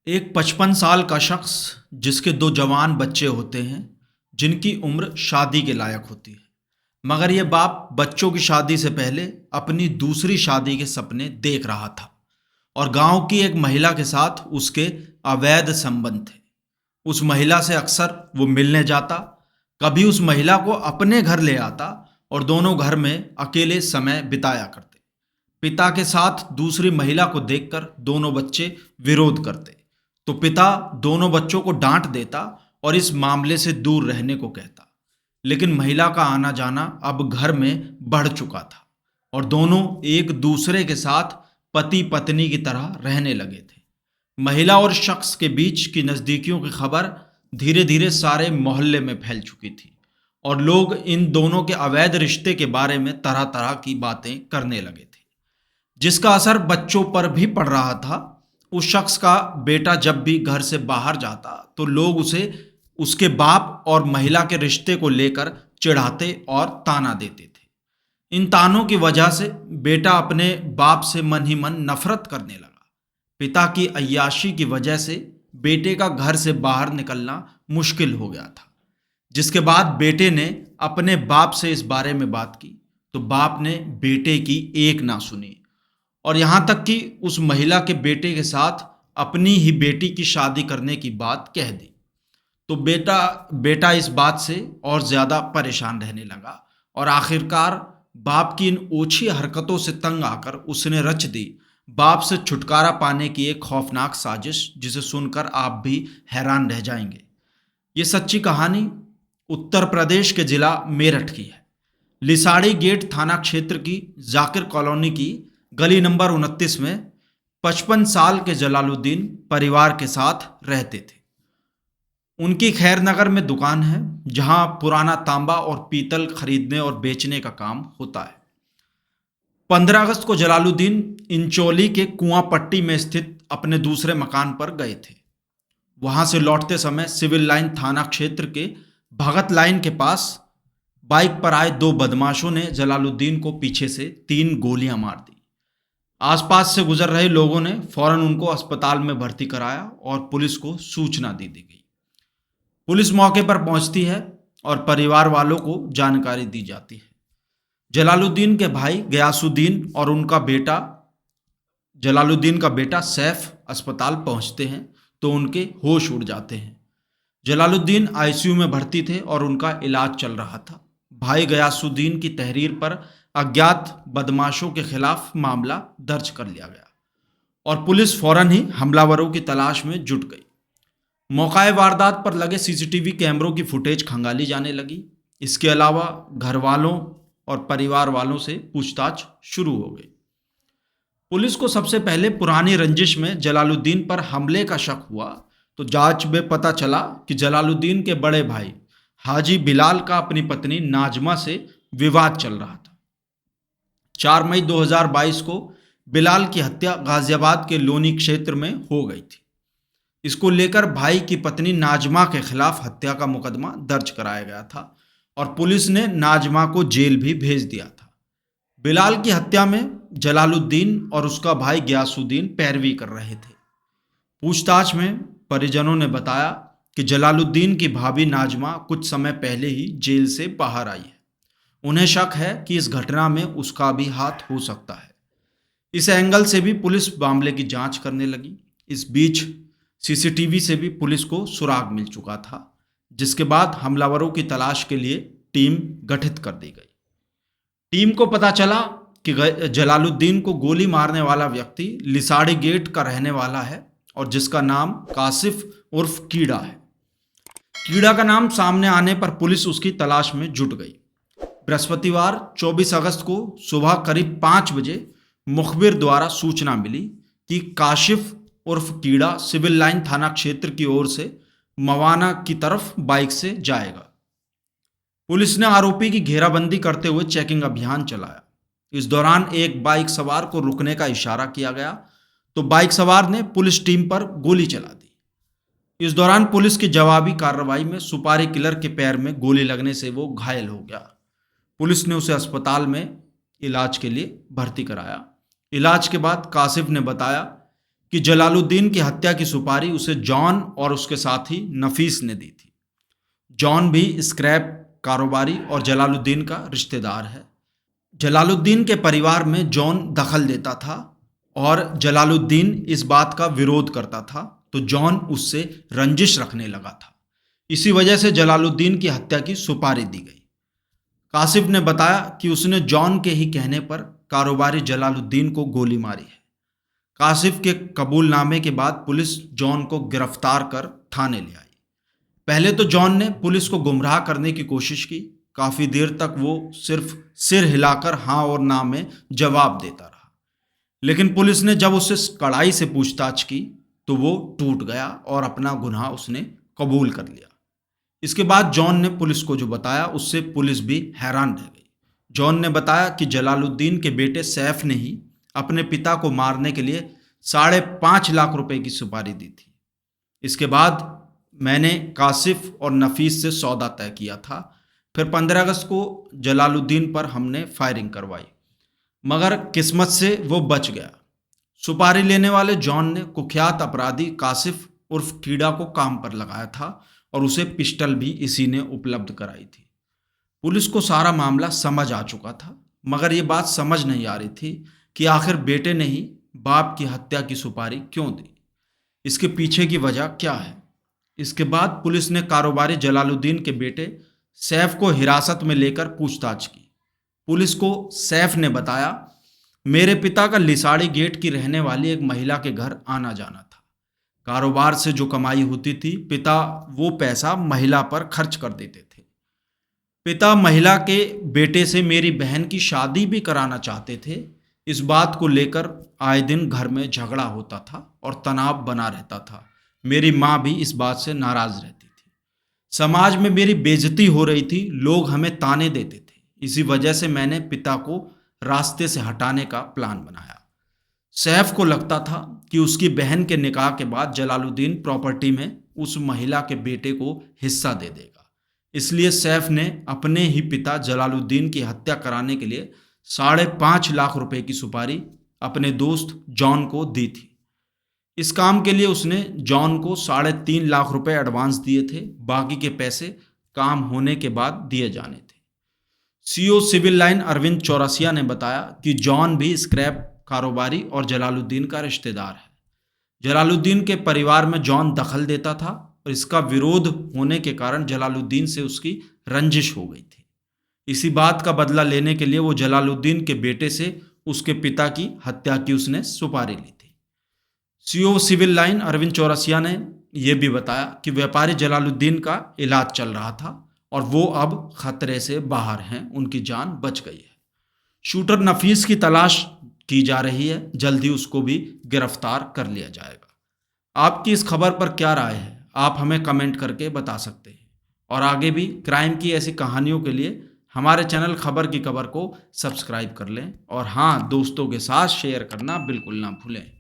एक 55 साल का शख्स जिसके दो जवान बच्चे होते हैं जिनकी उम्र शादी के लायक होती है, मगर ये बाप बच्चों की शादी से पहले अपनी दूसरी शादी के सपने देख रहा था और गांव की एक महिला के साथ उसके अवैध संबंध थे। उस महिला से अक्सर वो मिलने जाता, कभी उस महिला को अपने घर ले आता और दोनों घर में अकेले समय बिताया करते। पिता के साथ दूसरी महिला को देखकर दोनों बच्चे विरोध करते, तो पिता दोनों बच्चों को डांट देता और इस मामले से दूर रहने को कहता। लेकिन महिला का आना जाना अब घर में बढ़ चुका था और दोनों एक दूसरे के साथ पति पत्नी की तरह रहने लगे थे। महिला और शख्स के बीच की नज़दीकियों की खबर धीरे धीरे सारे मोहल्ले में फैल चुकी थी और लोग इन दोनों के अवैध रिश्ते के बारे में तरह तरह की बातें करने लगे थे, जिसका असर बच्चों पर भी पड़ रहा था। उस शख्स का बेटा जब भी घर से बाहर जाता तो लोग उसे उसके बाप और महिला के रिश्ते को लेकर चिढ़ाते और ताना देते थे। इन तानों की वजह से बेटा अपने बाप से मन ही मन नफरत करने लगा। पिता की अय्याशी की वजह से बेटे का घर से बाहर निकलना मुश्किल हो गया था, जिसके बाद बेटे ने अपने बाप से इस बारे में बात की तो बाप ने बेटे की एक ना सुनी और यहाँ तक कि उस महिला के बेटे के साथ अपनी ही बेटी की शादी करने की बात कह दी। तो बेटा बेटा इस बात से और ज़्यादा परेशान रहने लगा और आखिरकार बाप की इन ओछी हरकतों से तंग आकर उसने रच दी बाप से छुटकारा पाने की एक खौफनाक साजिश, जिसे सुनकर आप भी हैरान रह जाएंगे। ये सच्ची कहानी उत्तर प्रदेश के जिला मेरठ की है। लिसाड़ी गेट थाना क्षेत्र की जाकिर कॉलोनी की गली नंबर 29 में 55 साल के जलालुद्दीन परिवार के साथ रहते थे। उनकी खैरनगर में दुकान है जहां पुराना तांबा और पीतल खरीदने और बेचने का काम होता है। 15 अगस्त को जलालुद्दीन इंचौली के कुआं पट्टी में स्थित अपने दूसरे मकान पर गए थे। वहां से लौटते समय सिविल लाइन थाना क्षेत्र के भगत लाइन के पास बाइक पर आए दो बदमाशों ने जलालुद्दीन को पीछे से 3 गोलियां मार दी। आसपास से गुजर रहे लोगों ने फौरन उनको अस्पताल में भर्ती कराया और पुलिस को सूचना दी गई। पुलिस मौके पर पहुंचती है और परिवार वालों को जानकारी दी जाती है। जलालुद्दीन के भाई गयासुद्दीन और जलालुद्दीन का बेटा सैफ अस्पताल पहुंचते हैं तो उनके होश उड़ जाते हैं। जलालुद्दीन आईसीयू में भर्ती थे और उनका इलाज चल रहा था। भाई गयासुद्दीन की तहरीर पर अज्ञात बदमाशों के खिलाफ मामला दर्ज कर लिया गया और पुलिस फौरन ही हमलावरों की तलाश में जुट गई। मौकाए वारदात पर लगे सीसीटीवी कैमरों की फुटेज खंगाली जाने लगी। इसके अलावा घर वालों और परिवार वालों से पूछताछ शुरू हो गई। पुलिस को सबसे पहले पुरानी रंजिश में जलालुद्दीन पर हमले का शक हुआ तो जांच में पता चला कि जलालुद्दीन के बड़े भाई हाजी बिलाल का अपनी पत्नी नाजमा से विवाद चल रहा था। 4 मई 2022 को बिलाल की हत्या गाजियाबाद के लोनी क्षेत्र में हो गई थी। इसको लेकर भाई की पत्नी नाजमा के खिलाफ हत्या का मुकदमा दर्ज कराया गया था और पुलिस ने नाजमा को जेल भी भेज दिया था। बिलाल की हत्या में जलालुद्दीन और उसका भाई गयासुद्दीन पैरवी कर रहे थे। पूछताछ में परिजनों ने बताया कि जलालुद्दीन की भाभी नाजमा कुछ समय पहले ही जेल से बाहर आई है। उन्हें शक है कि इस घटना में उसका भी हाथ हो सकता है। इस एंगल से भी पुलिस मामले की जांच करने लगी। इस बीच सीसीटीवी से भी पुलिस को सुराग मिल चुका था, जिसके बाद हमलावरों की तलाश के लिए टीम गठित कर दी गई। टीम को पता चला कि जलालुद्दीन को गोली मारने वाला व्यक्ति लिसाड़ी गेट का रहने वाला है और जिसका नाम कासिफ उर्फ कीड़ा है। कीड़ा का नाम सामने आने पर पुलिस उसकी तलाश में जुट गई। बृहस्पतिवार 24 अगस्त को सुबह करीब 5 बजे मुखबिर द्वारा सूचना मिली कि काशिफ उर्फ कीड़ा सिविल लाइन थाना क्षेत्र की ओर से मवाना की तरफ बाइक से जाएगा। पुलिस ने आरोपी की घेराबंदी करते हुए चेकिंग अभियान चलाया। इस दौरान एक बाइक सवार को रुकने का इशारा किया गया तो बाइक सवार ने पुलिस टीम पर गोली चला दी। इस दौरान पुलिस की जवाबी कार्रवाई में सुपारी किलर के पैर में गोली लगने से वो घायल हो गया। पुलिस ने उसे अस्पताल में इलाज के लिए भर्ती कराया। इलाज के बाद कासिफ ने बताया कि जलालुद्दीन की हत्या की सुपारी उसे जॉन और उसके साथी नफीस ने दी थी। जॉन भी स्क्रैप कारोबारी और जलालुद्दीन का रिश्तेदार है। जलालुद्दीन के परिवार में जॉन दखल देता था और जलालुद्दीन इस बात का विरोध करता था, तो जॉन उससे रंजिश रखने लगा था। इसी वजह से जलालुद्दीन की हत्या की सुपारी दी गई। कासिफ ने बताया कि उसने जॉन के ही कहने पर कारोबारी जलालुद्दीन को गोली मारी है। कासिफ के कबूलनामे के बाद पुलिस जॉन को गिरफ्तार कर थाने ले आई। पहले तो जॉन ने पुलिस को गुमराह करने की कोशिश की। काफ़ी देर तक वो सिर्फ सिर हिलाकर हाँ और ना में जवाब देता रहा, लेकिन पुलिस ने जब उससे कड़ाई से पूछताछ की तो वो टूट गया और अपना गुनाह उसने कबूल कर लिया। इसके बाद जॉन ने पुलिस को जो बताया उससे पुलिस भी हैरान रह गई। जॉन ने बताया कि जलालुद्दीन के बेटे सैफ ने ही अपने पिता को मारने के लिए 5.5 लाख रुपए की सुपारी दी थी। इसके बाद मैंने कासिफ और नफीस से सौदा तय किया था। फिर 15 अगस्त को जलालुद्दीन पर हमने फायरिंग करवाई, मगर किस्मत से वो बच गया। सुपारी लेने वाले जॉन ने कुख्यात अपराधी कासिफ उर्फ कीड़ा को काम पर लगाया था और उसे पिस्टल भी इसी ने उपलब्ध कराई थी। पुलिस को सारा मामला समझ आ चुका था, मगर ये बात समझ नहीं आ रही थी कि आखिर बेटे ने ही बाप की हत्या की सुपारी क्यों दी, इसके पीछे की वजह क्या है। इसके बाद पुलिस ने कारोबारी जलालुद्दीन के बेटे सैफ को हिरासत में लेकर पूछताछ की। पुलिस को सैफ ने बताया, मेरे पिता का लिसाड़ी गेट की रहने वाली एक महिला के घर आना जाना था। कारोबार से जो कमाई होती थी पिता वो पैसा महिला पर खर्च कर देते थे। पिता महिला के बेटे से मेरी बहन की शादी भी कराना चाहते थे। इस बात को लेकर आए दिन घर में झगड़ा होता था और तनाव बना रहता था। मेरी माँ भी इस बात से नाराज रहती थी। समाज में मेरी बेइज्जती हो रही थी, लोग हमें ताने देते थे। इसी वजह से मैंने पिता को रास्ते से हटाने का प्लान बनाया। सैफ को लगता था कि उसकी बहन के निकाह के बाद जलालुद्दीन प्रॉपर्टी में उस महिला के बेटे को हिस्सा दे देगा, इसलिए सैफ ने अपने ही पिता जलालुद्दीन की हत्या कराने के लिए 5.5 लाख रुपए की सुपारी अपने दोस्त जॉन को दी थी। इस काम के लिए उसने जॉन को 3.5 लाख रुपए एडवांस दिए थे। बाकी के पैसे काम होने के बाद दिए जाने थे। CO civil line Arvind Chaurasia ने बताया कि जॉन भी स्क्रैप कारोबारी और जलालुद्दीन का रिश्तेदार है। जलालुद्दीन के परिवार में जॉन दखल देता था और इसका विरोध होने के कारण जलालुद्दीन से उसकी रंजिश हो गई थी। इसी बात का बदला लेने के लिए वो जलालुद्दीन के बेटे से उसके पिता की हत्या की उसने सुपारी ली थी। CO civil line Arvind Chaurasia ने यह भी बताया कि व्यापारी जलालुद्दीन का इलाज चल रहा था और वो अब खतरे से बाहर हैं, उनकी जान बच गई है। शूटर नफीस की तलाश की जा रही है, जल्दी उसको भी गिरफ्तार कर लिया जाएगा। आपकी इस खबर पर क्या राय है, आप हमें कमेंट करके बता सकते हैं। और आगे भी क्राइम की ऐसी कहानियों के लिए हमारे चैनल खबर की खबर को सब्सक्राइब कर लें और हाँ, दोस्तों के साथ शेयर करना बिल्कुल ना भूलें।